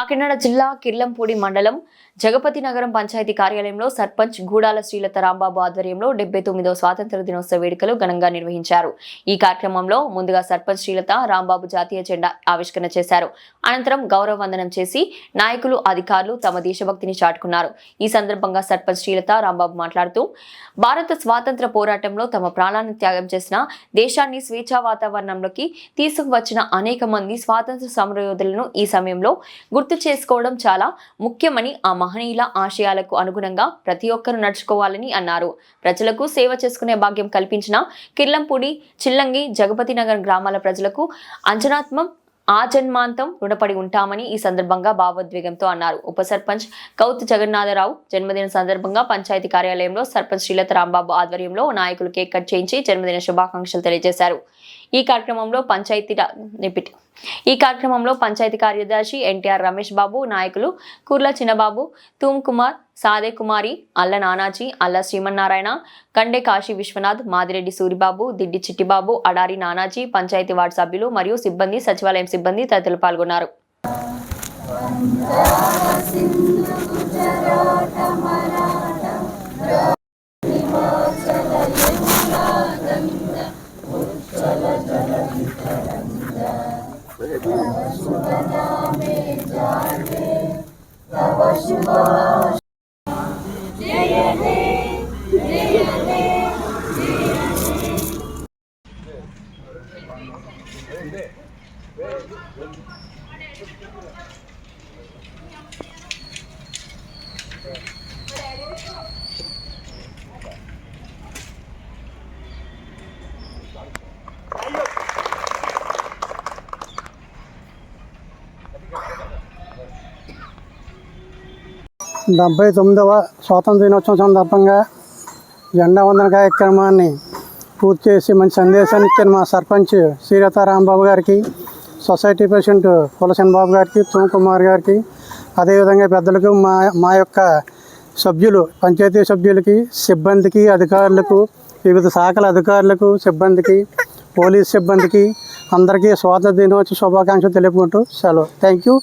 కాకినాడ జిల్లా కిర్లంపూడి మండలం జగపతి నగరం పంచాయతీ కార్యాలయంలో సర్పంచ్ గూడాల శ్రీలత రాంబాబు ఆధ్వర్యంలో 79వ స్వాతంత్ర దినోత్సవ వేడుకలు ఘనంగా నిర్వహించారు. ఈ కార్యక్రమంలో ముందుగా సర్పంచ్ శ్రీలత రాంబాబు జాతీయ జెండా ఆవిష్కరణ చేశారు. అనంతరం గౌరవ వందనం చేసి నాయకులు, అధికారులు తమ దేశభక్తిని చాటుకున్నారు. ఈ సందర్భంగా సర్పంచ్ శ్రీలత రాంబాబు మాట్లాడుతూ, భారత స్వాతంత్ర పోరాటంలో తమ ప్రాణాన్ని త్యాగం చేసిన, దేశాన్ని స్వేచ్ఛా వాతావరణంలోకి తీసుకువచ్చిన అనేక మంది స్వాతంత్ర సమరయోధులను ఈ సమయంలో గుర్తు చేసుకోవడం చాలా ముఖ్యమని, ఆ మహనీయుల ఆశయాలకు అనుగుణంగా ప్రతి ఒక్కరూ నడుచుకోవాలని అన్నారు. ప్రజలకు సేవ చేసుకునే భాగ్యం కల్పించిన కిర్లంపూడి, చిల్లంగి, జగపతి నగర్ గ్రామాల ప్రజలకు అంజనాత్మం ఆజన్మాంతం రుణపడి ఉంటామని ఈ సందర్భంగా భావోద్వేగంతో అన్నారు. ఉప సర్పంచ్ కౌత్ జగన్నాథరావు జన్మదిన సందర్భంగా పంచాయతీ కార్యాలయంలో సర్పంచ్ శ్రీలత రాంబాబు ఆధ్వర్యంలో నాయకులు కేక్ కట్ చేయించి జన్మదిన శుభాకాంక్షలు తెలియజేశారు. ఈ కార్యక్రమంలో పంచాయతీ కార్యదర్శి ఎన్టీఆర్ రమేష్ బాబు, నాయకులు కుర్ల చిన్నబాబు, తూమ్ కుమార్, సాదే కుమారి, అల్ల నానాజీ, అల్ల శ్రీమన్నారాయణ, కండే కాశీ విశ్వనాథ్, మాదిరెడ్డి సూరిబాబు, దిడ్డి చిట్టిబాబు, అడారి నానాజీ, పంచాయతీ వార్డు సభ్యులు మరియు సిబ్బంది, సచివాలయం సిబ్బంది తదితరులు పాల్గొన్నారు. డెబ్బై 79వ స్వాతంత్ర దినోత్సవం సందర్భంగా జెండా వందన కార్యక్రమాన్ని పూర్తి చేసి మంచి సందేశాన్ని ఇచ్చిన మా సర్పంచ్ శ్రీలత రాంబాబు గారికి, సొసైటీ ప్రెసిడెంట్ కులసన్ బాబు గారికి, తూమ్ కుమార్ గారికి, అదేవిధంగా పెద్దలకు, మా యొక్క సభ్యులు, పంచాయతీ సభ్యులకి, సిబ్బందికి, అధికారులకు, వివిధ శాఖల అధికారులకు, సిబ్బందికి, పోలీస్ సిబ్బందికి అందరికీ స్వాతంత్ర దినోత్సవ శుభాకాంక్షలు తెలుపుకుంటూ సెలవు. Thank you.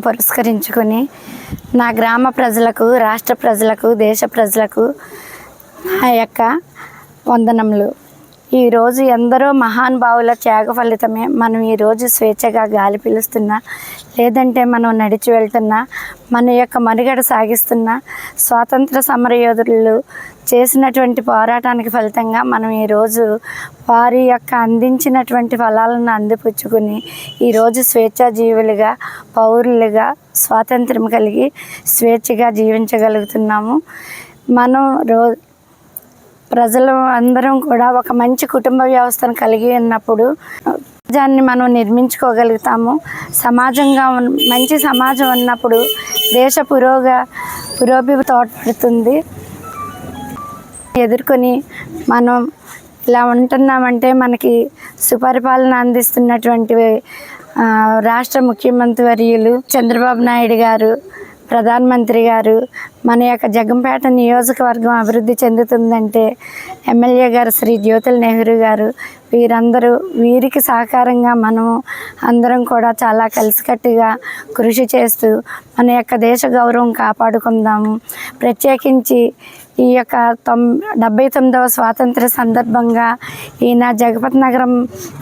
పురస్కరించుకొని నా గ్రామ ప్రజలకు, రాష్ట్ర ప్రజలకు, దేశ ప్రజలకు నా యొక్క వందనములు. ఈరోజు ఎందరో మహానుభావుల త్యాగ ఫలితమే మనం ఈరోజు స్వేచ్ఛగా గాలి పీలుస్తున్నా, లేదంటే మనం నడిచి వెళ్తున్నా, మన యొక్క మనుగడ సాగిస్తున్న స్వాతంత్ర సమరయోధులు చేసినటువంటి పోరాటానికి ఫలితంగా మనం ఈరోజు వారి యొక్క అందించినటువంటి ఫలాలను అందిపుచ్చుకుని ఈరోజు స్వేచ్ఛాజీవులుగా, పౌరులుగా, స్వాతంత్రం కలిగి స్వేచ్ఛగా జీవించగలుగుతున్నాము. మనం ప్రజలు అందరం కూడా ఒక మంచి కుటుంబ వ్యవస్థను కలిగి ఉన్నప్పుడు సమాజాన్ని మనం నిర్మించుకోగలుగుతాము. మంచి సమాజం ఉన్నప్పుడు దేశ పురోభివృద్ధి తోడ్పడుతుంది. ఎదుర్కొని మనం ఇలా ఉంటున్నామంటే మనకి సుపరిపాలన అందిస్తున్నటువంటి రాష్ట్ర ముఖ్యమంత్రి వర్యులు చంద్రబాబు నాయుడు గారు, ప్రధానమంత్రి గారు, మన యొక్క జగంపేట నియోజకవర్గం అభివృద్ధి చెందుతుందంటే ఎమ్మెల్యే గారు శ్రీ జ్యోతుల నెహ్రూ గారు, వీరికి సహకారంగా మనం అందరం కూడా చాలా కలిసికట్టుగా కృషి చేస్తూ మన యొక్క దేశ గౌరవం కాపాడుకుందాము. ప్రత్యేకించి ఈ యొక్క 79వ స్వాతంత్ర సందర్భంగా ఈయన జగపతి నగరం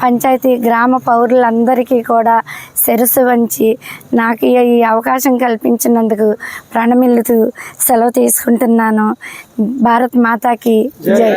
పంచాయతీ గ్రామ పౌరులందరికీ కూడా శిరస్సు వంచి నాకు ఈ అవకాశం కల్పించినందుకు ప్రణమిల్లుతూ సెలవు తీసుకుంటున్నాను. భారత్ మాతాకి జై.